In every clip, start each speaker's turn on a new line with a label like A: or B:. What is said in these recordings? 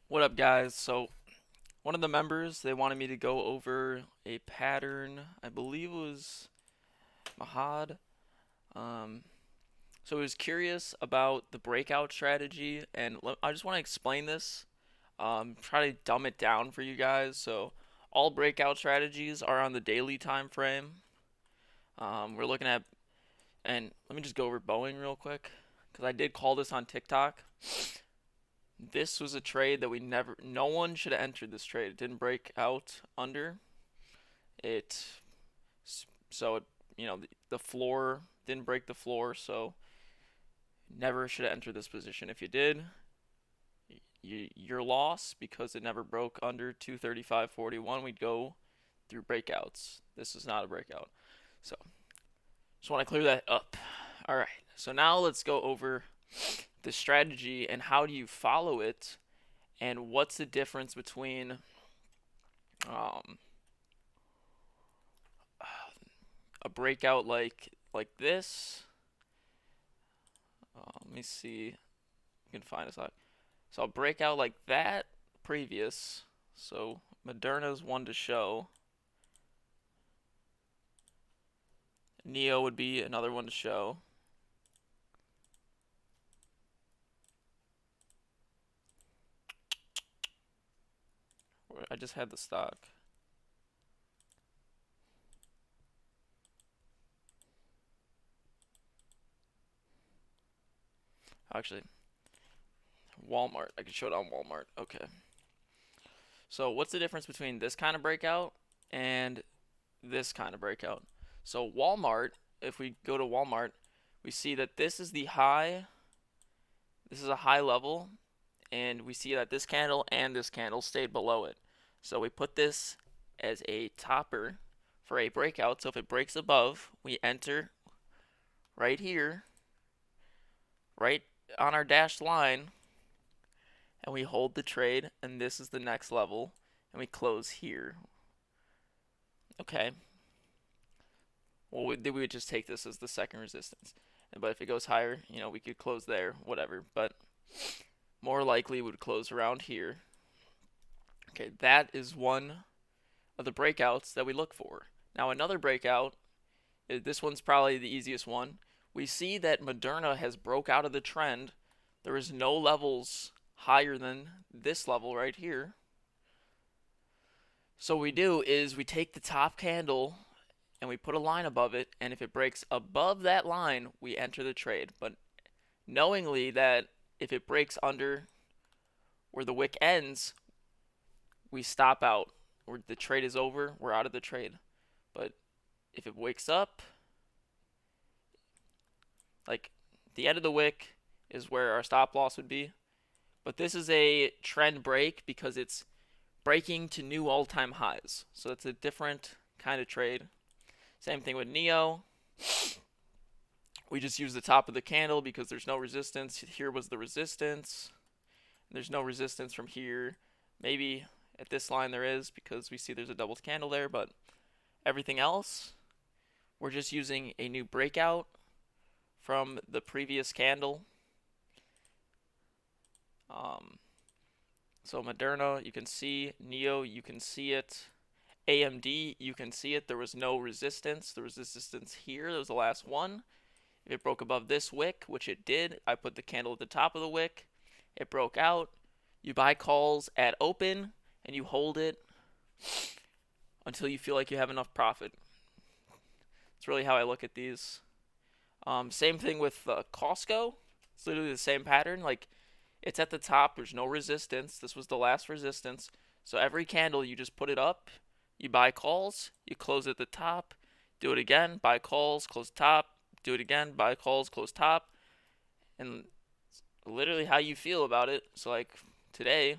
A: What up, guys? So, one of the members, they wanted me to go over a pattern. I believe it was Mahad. Um, so, he was curious about the breakout strategy, and I just want to explain this. Try to dumb it down for you guys. So, all breakout strategies are on the daily time frame. We're looking at, and let me just go over Boeing real quick, because I did call this on TikTok. This was a trade that no one should have entered this trade. It didn't break out under it, so the floor didn't break the floor, so never should have entered this position. If you did, your loss because it never broke under 235.41. We'd go through breakouts. This is not a breakout, so just want to clear that up. All right, so now let's go over the strategy and how do you follow it, and what's the difference between um, a breakout like this. Let me see. You can find us out. So a breakout like that previous. So Moderna's one to show. Neo would be another one to show. I just had the stock. Actually, Walmart. I could show it on Walmart. Okay. So what's the difference between this kind of breakout and this kind of breakout? So Walmart, if we go to Walmart, we see that this is the high. This is a high level, and we see that this candle and this candle stayed below it. So we put this as a topper for a breakout. So if it breaks above, we enter right here, right on our dashed line, and we hold the trade, and this is the next level, and we close here. Okay. Well, we would just take this as the second resistance. But if it goes higher, we could close there, whatever. But more likely, would close around here. Okay, that is one of the breakouts that we look for. Now, another breakout, this one's probably the easiest one. We see that Moderna has broke out of the trend. There is no levels higher than this level right here. So what we do is we take the top candle and we put a line above it, and if it breaks above that line, we enter the trade. But knowingly that if it breaks under where the wick ends, we stop out. Or the trade is over, we're out of the trade. But if it wakes up, like the end of the wick is where our stop loss would be. But this is a trend break because it's breaking to new all-time highs. So it's a different kind of trade. Same thing with Neo. We just use the top of the candle because there's no resistance. Here was the resistance. There's no resistance from here. Maybe at this line there is because we see there's a double candle there, but everything else, we're just using a new breakout from the previous candle. So Moderna, you can see. Neo, you can see it. AMD, you can see it. There was no resistance. There was resistance here. That was the last one. If it broke above this wick, which it did, I put the candle at the top of the wick. It broke out. You buy calls at open, and you hold it until you feel like you have enough profit. It's really how I look at these. Same thing with Costco. It's literally the same pattern. Like, it's at the top. There's no resistance. This was the last resistance. So every candle, you just put it up. You buy calls. You close at the top. Do it again. Buy calls. Close top. Do it again. Buy calls. Close top. And literally how you feel about it. So like today,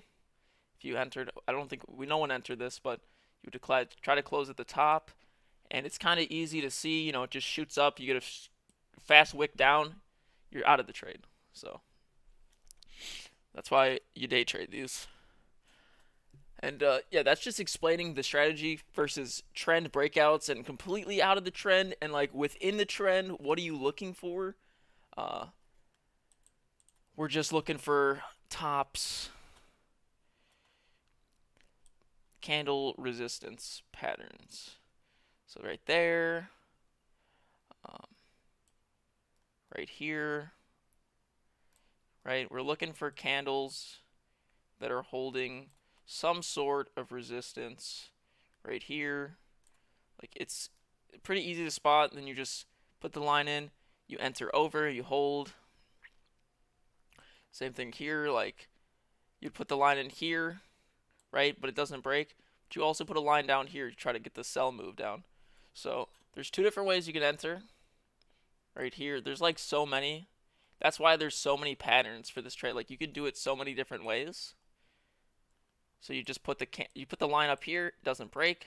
A: if you entered, I don't think no one entered this, but you try to close at the top, and it's kind of easy to see. It just shoots up. You get a fast wick down. You're out of the trade. So that's why you day trade these. And yeah, that's just explaining the strategy versus trend breakouts and completely out of the trend and like within the trend. What are you looking for? Uh, we're just looking for tops candle resistance patterns. So right there, um, right here, right? We're looking for candles that are holding some sort of resistance right here. Like, it's pretty easy to spot. Then you just put the line in, you enter over, you hold. Same thing here, like you'd put the line in here, right? But it doesn't break. But you also put a line down here to try to get the sell move down. So there's two different ways you can enter. Right here, there's like so many. That's why there's so many patterns for this trade. Like, you could do it so many different ways. So you just put the line up here, it doesn't break,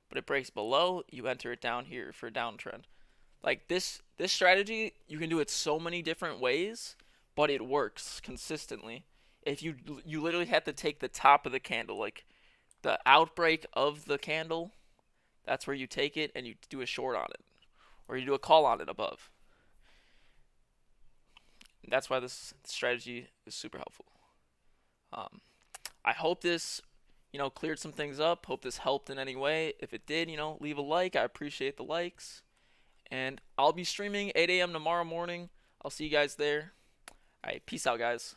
A: but it breaks below. You enter it down here for a downtrend. Like, this strategy, you can do it so many different ways, but it works consistently. If you literally have to take the top of the candle, like the outbreak of the candle, that's where you take it and you do a short on it, or you do a call on it above. That's why this strategy is super helpful. I hope this, cleared some things up. Hope this helped in any way. If it did, leave a like. I appreciate the likes. And I'll be streaming 8 a.m. tomorrow morning. I'll see you guys there. All right, peace out, guys.